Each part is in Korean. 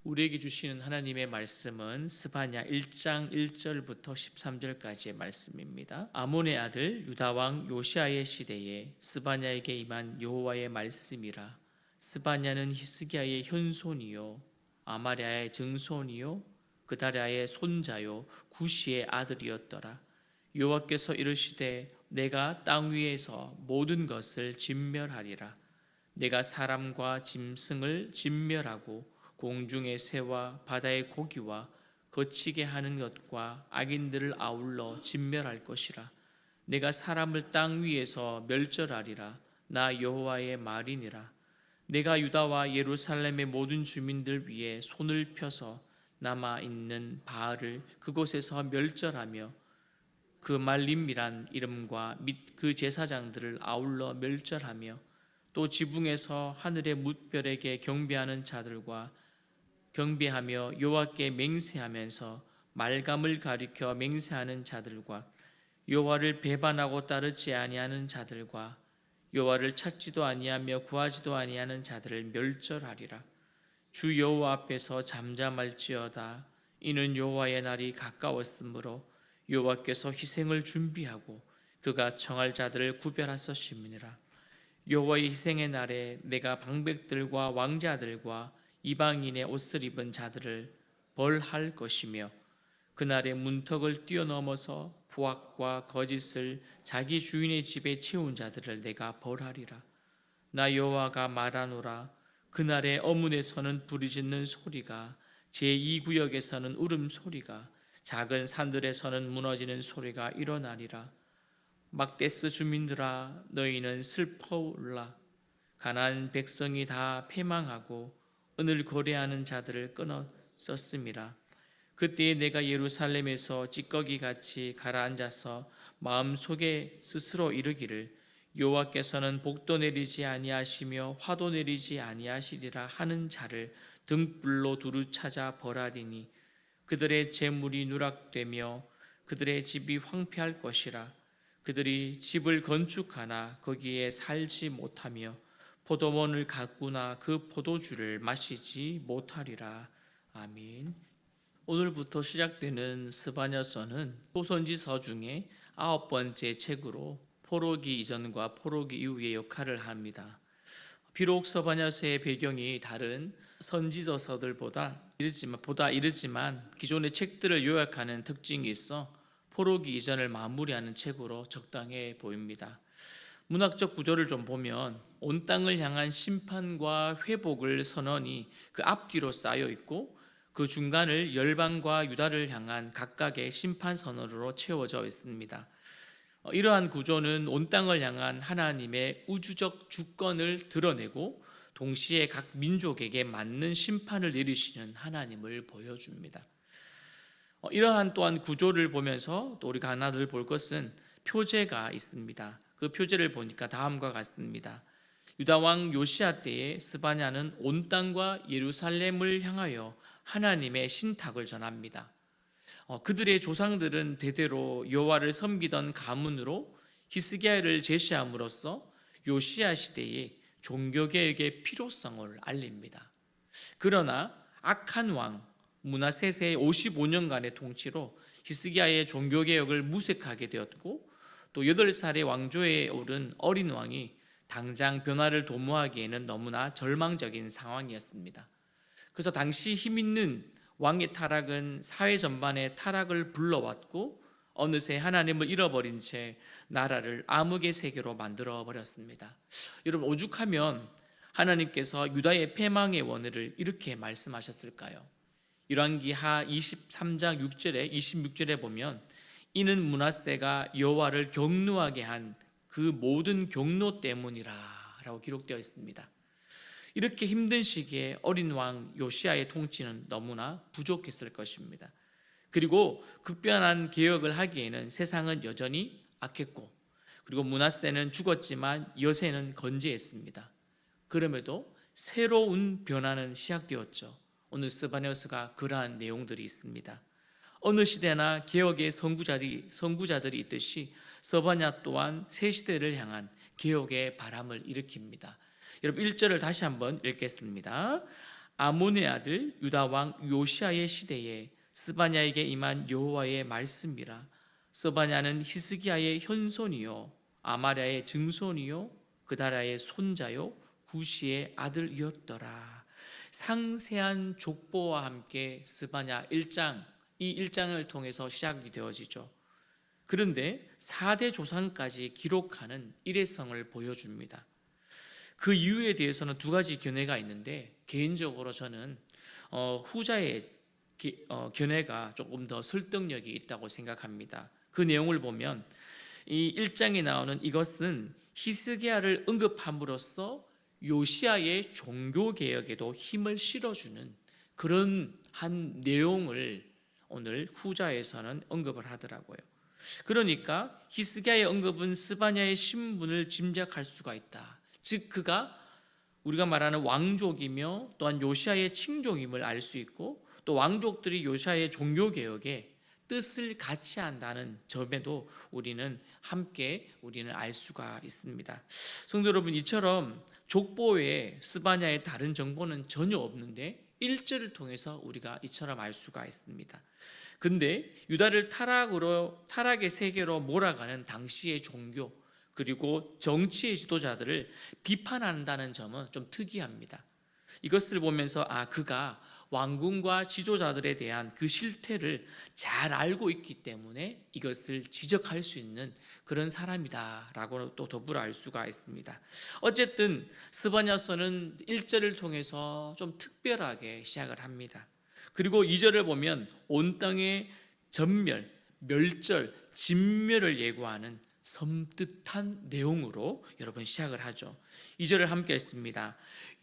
우리에게 주시는 하나님의 말씀은 스바냐 1장 1절부터 13절까지의 말씀입니다. 아몬의 아들 유다 왕 요시아의 시대에 스바냐에게 임한 여호와의 말씀이라. 스바냐는 히스기야의 현손이요 아마랴의 증손이요 그다랴의 손자요 구시의 아들이었더라. 여호와께서 이르시되 내가 땅 위에서 모든 것을 진멸하리라. 내가 사람과 짐승을 진멸하고 공중의 새와 바다의 고기와 거치게 하는 것과 악인들을 아울러 진멸할 것이라. 내가 사람을 땅 위에서 멸절하리라. 나 여호와의 말이니라. 내가 유다와 예루살렘의 모든 주민들 위에 손을 펴서 남아 있는 바알을 그곳에서 멸절하며 그 말림이란 이름과 및 그 제사장들을 아울러 멸절하며 또 지붕에서 하늘의 뭇별에게 경배하는 자들과 경배하며 여호와께 맹세하면서 말감을 가리켜 맹세하는 자들과 여호와를 배반하고 따르지 아니하는 자들과 여호와를 찾지도 아니하며 구하지도 아니하는 자들을 멸절하리라. 주 여호와 앞에서 잠잠할지어다. 이는 여호와의 날이 가까웠으므로 여호와께서 희생을 준비하고 그가 청할 자들을 구별하셨음이니라. 여호와의 희생의 날에 내가 방백들과 왕자들과 이방인의 옷을 입은 자들을 벌할 것이며 그날의 문턱을 뛰어넘어서 부악과 거짓을 자기 주인의 집에 채운 자들을 내가 벌하리라. 나 여호와가 말하노라. 그날의 어문에서는 부르짖는 소리가 제2구역에서는 울음소리가 작은 산들에서는 무너지는 소리가 일어나리라. 막데스 주민들아 너희는 슬퍼울라. 가나안 백성이 다 패망하고 은을 거래하는 자들을 끊어 썼음이라. 그때에 내가 예루살렘에서 찌꺼기같이 가라앉아서 마음속에 스스로 이르기를 여호와께서는 복도 내리지 아니하시며 화도 내리지 아니하시리라 하는 자를 등불로 두루 찾아 벌하리니 그들의 재물이 누락되며 그들의 집이 황폐할 것이라. 그들이 집을 건축하나 거기에 살지 못하며 포도원을 가꾸나 그 포도주를 마시지 못하리라. 아멘. 오늘부터 시작되는 스바냐서는 소선지서 중에 9번째 책으로 포로기 이전과 포로기 이후의 역할을 합니다. 비록 스바냐서의 배경이 다른 선지서들보다 이르지만 기존의 책들을 요약하는 특징이 있어 포로기 이전을 마무리하는 책으로 적당해 보입니다. 문학적 구조를 좀 보면 온 땅을 향한 심판과 회복을 선언이 그 앞뒤로 쌓여 있고 그 중간을 열방과 유다를 향한 각각의 심판 선언으로 채워져 있습니다. 이러한 구조는 온 땅을 향한 하나님의 우주적 주권을 드러내고 동시에 각 민족에게 맞는 심판을 내리시는 하나님을 보여줍니다. 이러한 또한 구조를 보면서 또 우리가 하나를 볼 것은 표제가 있습니다. 그 표제를 보니까 다음과 같습니다. 유다 왕 요시야 때에 스바냐는 온 땅과 예루살렘을 향하여 하나님의 신탁을 전합니다. 그들의 조상들은 대대로 여호와를 섬기던 가문으로 히스기야를 제시함으로써 요시야 시대에 종교개혁의 필요성을 알립니다. 그러나 악한 왕 므낫세의 55년간의 통치로 히스기야의 종교개혁을 무색하게 되었고 또 8살의 왕조에 오른 어린 왕이 당장 변화를 도모하기에는 너무나 절망적인 상황이었습니다. 그래서 당시 힘있는 왕의 타락은 사회 전반의 타락을 불러왔고 어느새 하나님을 잃어버린 채 나라를 암흑의 세계로 만들어 버렸습니다. 여러분, 오죽하면 하나님께서 유다의 패망의 원인을 이렇게 말씀하셨을까요? 열왕기하 23장 6절에 26절에 보면 이는 므낫세가 여호와를 경노하게 한 그 모든 경노 때문이라 라고 기록되어 있습니다. 이렇게 힘든 시기에 어린 왕 요시야의 통치는 너무나 부족했을 것입니다. 그리고 급변한 개혁을 하기에는 세상은 여전히 악했고 그리고 므낫세는 죽었지만 여세는 건재했습니다. 그럼에도 새로운 변화는 시작되었죠. 오늘 스바냐서가 그러한 내용들이 있습니다. 어느 시대나 개혁의 선구자들이 있듯이 스바냐 또한 새 시대를 향한 개혁의 바람을 일으킵니다. 여러분 1절을 다시 한번 읽겠습니다. 아몬의 아들 유다 왕 요시아의 시대에 스바냐에게 임한 여호와의 말씀이라. 스바냐는 히스기야의 현손이요 아마랴의 증손이요 그다라의 손자요 구시의 아들이었더라. 상세한 족보와 함께 스바냐 1장, 이 1장을 통해서 시작이 되어지죠. 그런데 4대 조상까지 기록하는 일회성을 보여줍니다. 그 이유에 대해서는 두 가지 견해가 있는데, 개인적으로 저는 후자의 견해가 조금 더 설득력이 있다고 생각합니다. 그 내용을 보면 이 1장에 나오는 이것은 히스기야를 언급함으로써 요시야의 종교개혁에도 힘을 실어주는 그런 한 내용을 오늘 후자에서는 언급을 하더라고요. 그러니까 히스기야의 언급은 스바냐의 신분을 짐작할 수가 있다. 즉 그가 우리가 말하는 왕족이며 또한 요시야의 친족임을 알 수 있고, 또 왕족들이 요시야의 종교개혁에 뜻을 같이 한다는 점에도 우리는 알 수가 있습니다. 성도 여러분, 이처럼 족보에 스바냐의 다른 정보는 전혀 없는데 1절을 통해서 우리가 이처럼 알 수가 있습니다. 근데 유다를 타락의 세계로 몰아가는 당시의 종교 그리고 정치의 지도자들을 비판한다는 점은 좀 특이합니다. 이것을 보면서 그가 왕궁과 지도자들에 대한 그 실태를 잘 알고 있기 때문에 이것을 지적할 수 있는 그런 사람이다라고 또 더불어 알 수가 있습니다. 어쨌든 스바냐서는 1절을 통해서 좀 특별하게 시작을 합니다. 그리고 2절을 보면 온 땅의 전멸, 멸절, 진멸을 예고하는 섬뜩한 내용으로 여러분 시작을 하죠. 2절을 함께 했습니다.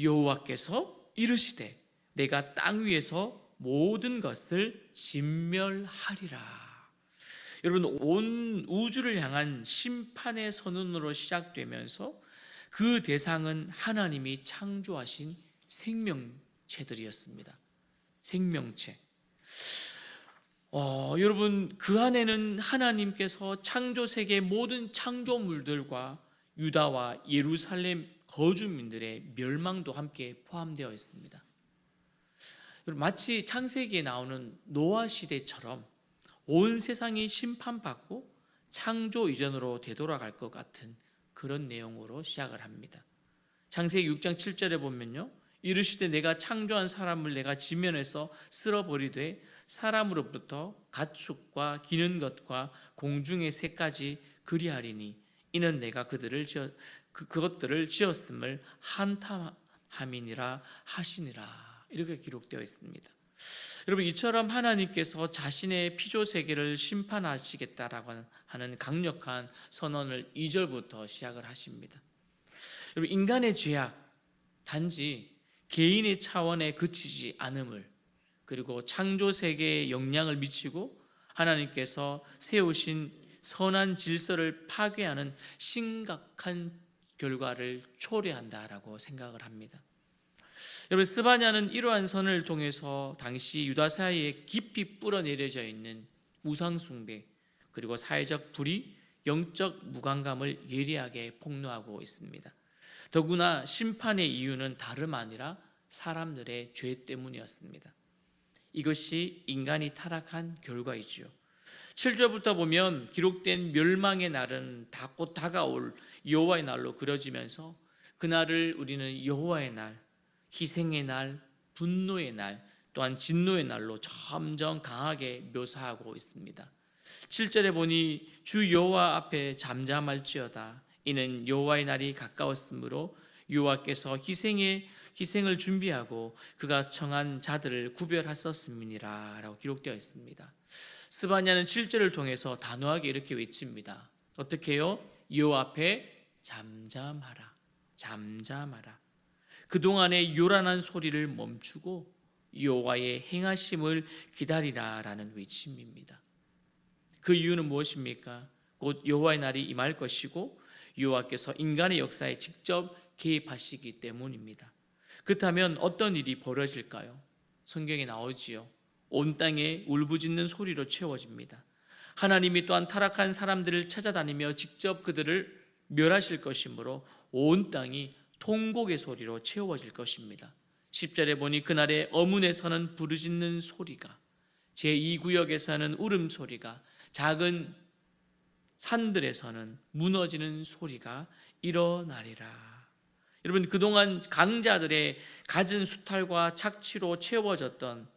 여호와께서 이르시되 내가 땅 위에서 모든 것을 진멸하리라. 여러분, 온 우주를 향한 심판의 선언으로 시작되면서 그 대상은 하나님이 창조하신 생명체들이었습니다. 생명체. 여러분, 그 안에는 하나님께서 창조 세계의 모든 창조물들과 유다와 예루살렘 거주민들의 멸망도 함께 포함되어 있습니다. 마치 창세기에 나오는 노아 시대처럼 온 세상이 심판받고 창조 이전으로 되돌아갈 것 같은 그런 내용으로 시작을 합니다. 창세기 6장 7절에 보면요, 이르시되 내가 창조한 사람을 내가 지면에서 쓸어버리되 사람으로부터 가축과 기는 것과 공중의 새까지 그리하리니 이는 내가 그것들을 지었음을 한탄함이니라 하시니라. 이렇게 기록되어 있습니다. 여러분, 이처럼 하나님께서 자신의 피조 세계를 심판하시겠다라고 하는 강력한 선언을 2절부터 시작을 하십니다. 여러분, 인간의 죄악 단지 개인의 차원에 그치지 않음을, 그리고 창조 세계에 영향을 미치고 하나님께서 세우신 선한 질서를 파괴하는 심각한 결과를 초래한다라고 생각을 합니다. 여러분, 스바냐는 이러한 선을 통해서 당시 유다 사이에 깊이 뿌러내려져 있는 우상 숭배, 그리고 사회적 불의, 영적 무감감을 예리하게 폭로하고 있습니다. 더구나 심판의 이유는 다름 아니라 사람들의 죄 때문이었습니다. 이것이 인간이 타락한 결과이지요. 7절부터 보면 기록된 멸망의 날은 곧 다가올 여호와의 날로 그려지면서 그날을 우리는 여호와의 날, 희생의 날, 분노의 날, 또한 진노의 날로 점점 강하게 묘사하고 있습니다. 7절에 보니 주 여호와 앞에 잠잠할지어다. 이는 여호와의 날이 가까웠으므로 여호와께서 희생을 준비하고 그가 청한 자들을 구별하셨음이니라 라고 기록되어 있습니다. 스바냐는 7절을 통해서 단호하게 이렇게 외칩니다. 어떻게 해요? 여호와 앞에 잠잠하라. 잠잠하라. 그동안의 요란한 소리를 멈추고 여호와의 행하심을 기다리라 라는 외침입니다. 그 이유는 무엇입니까? 곧 여호와의 날이 임할 것이고 여호와께서 인간의 역사에 직접 개입하시기 때문입니다. 그렇다면 어떤 일이 벌어질까요? 성경에 나오지요. 온 땅에 울부짖는 소리로 채워집니다. 하나님이 또한 타락한 사람들을 찾아다니며 직접 그들을 멸하실 것이므로 온 땅이 통곡의 소리로 채워질 것입니다. 10절에 보니 그날에 어문에서는 부르짖는 소리가, 제2구역에서는 울음소리가, 작은 산들에서는 무너지는 소리가 일어나리라. 여러분, 그동안 강자들의 갖은 수탈과 착취로 채워졌던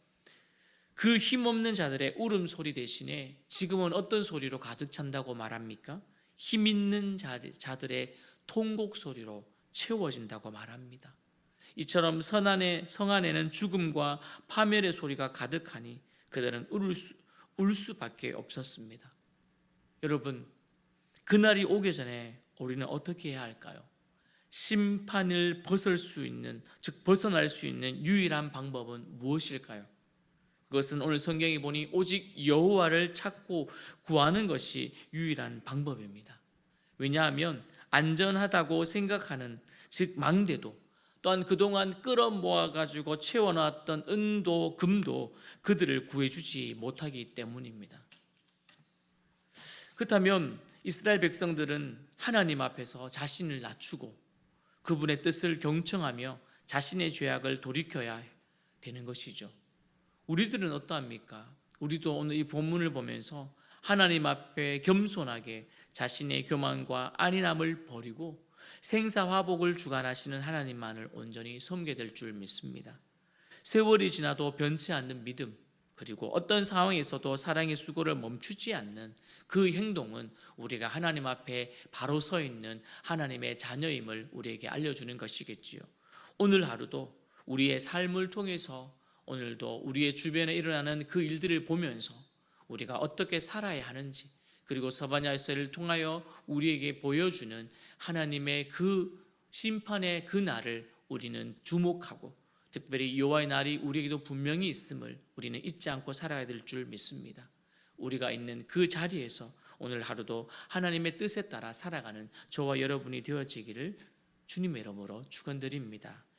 그 힘없는 자들의 울음소리 대신에 지금은 어떤 소리로 가득 찬다고 말합니까? 힘 있는 자들의 통곡 소리로 채워진다고 말합니다. 이처럼 성 안에는 죽음과 파멸의 소리가 가득하니 그들은 울 수밖에 없었습니다. 여러분, 그날이 오기 전에 우리는 어떻게 해야 할까요? 심판을 벗어날 수 있는 유일한 방법은 무엇일까요? 그것은 오늘 성경에 보니 오직 여호와를 찾고 구하는 것이 유일한 방법입니다. 왜냐하면 안전하다고 생각하는, 즉 망대도, 또한 그동안 끌어모아가지고 채워놨던 은도 금도 그들을 구해주지 못하기 때문입니다. 그렇다면 이스라엘 백성들은 하나님 앞에서 자신을 낮추고 그분의 뜻을 경청하며 자신의 죄악을 돌이켜야 되는 것이죠. 우리들은 어떠합니까? 우리도 오늘 이 본문을 보면서 하나님 앞에 겸손하게 자신의 교만과 안일함을 버리고 생사화복을 주관하시는 하나님만을 온전히 섬기게 될 줄 믿습니다. 세월이 지나도 변치 않는 믿음, 그리고 어떤 상황에서도 사랑의 수고를 멈추지 않는 그 행동은 우리가 하나님 앞에 바로 서 있는 하나님의 자녀임을 우리에게 알려주는 것이겠지요. 오늘 하루도 우리의 삶을 통해서 오늘도 우리의 주변에 일어나는 그 일들을 보면서 우리가 어떻게 살아야 하는지, 그리고 서바냐서를 통하여 우리에게 보여주는 하나님의 그 심판의 그 날을 우리는 주목하고, 특별히 여호와의 날이 우리에게도 분명히 있음을 우리는 잊지 않고 살아야 될 줄 믿습니다. 우리가 있는 그 자리에서 오늘 하루도 하나님의 뜻에 따라 살아가는 저와 여러분이 되어지기를 주님의 이름으로 축원드립니다.